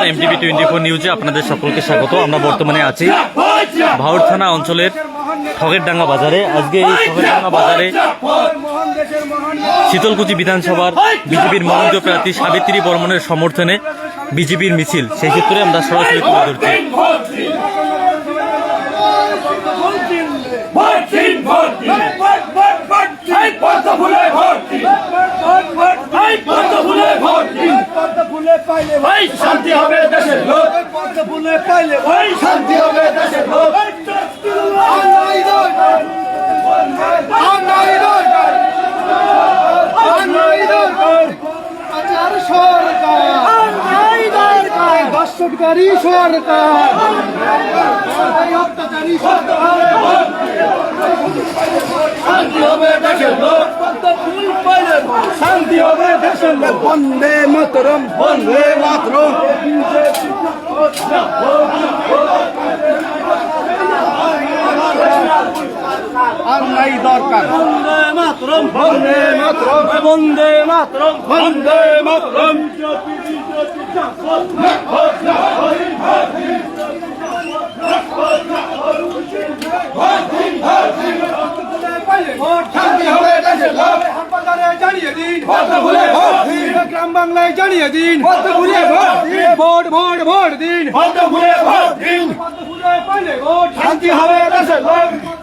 MTV 24 নিউজে আপনাদের সকলকে স্বাগত। আমরা বর্তমানে আছি ভাউর থানা অঞ্চলের ঠগেরডাঙ্গা বাজারে। আজকে এই ঠগেরডাঙ্গা বাজারে শীতলকুচি বিধানসভার বিজেপির মনোনীত প্রার্থী সাবিত্রী বর্মনের সমর্থনে বিজেপির মিছিল, সেই ক্ষেত্রে আমরা সরাসরি তুলে ধরছি। শান্তি হবে দেশের লোক, পদ্ম ফুলে পাইলে শান্তি হবে দেশের লোক। দর্শকদারি সরকার, অত্যাচারী সরকার, শান্তি হবে দেশের লোক, পদ্ম ফুল পাইলে শান্তি হবে দেশের লোক। বন্দে মাতরম, বন্দে মাতরম। আর নাই দরকার। বন্দে মাতরম, বন্দে মাতরম, বন্দে মাতরম, বন্দে মাতরম। গ্রাম বাংলায় জানিয়ে দিন, ভোট ভোট ভোট দিন, শান্তি হবে দেশের লোক।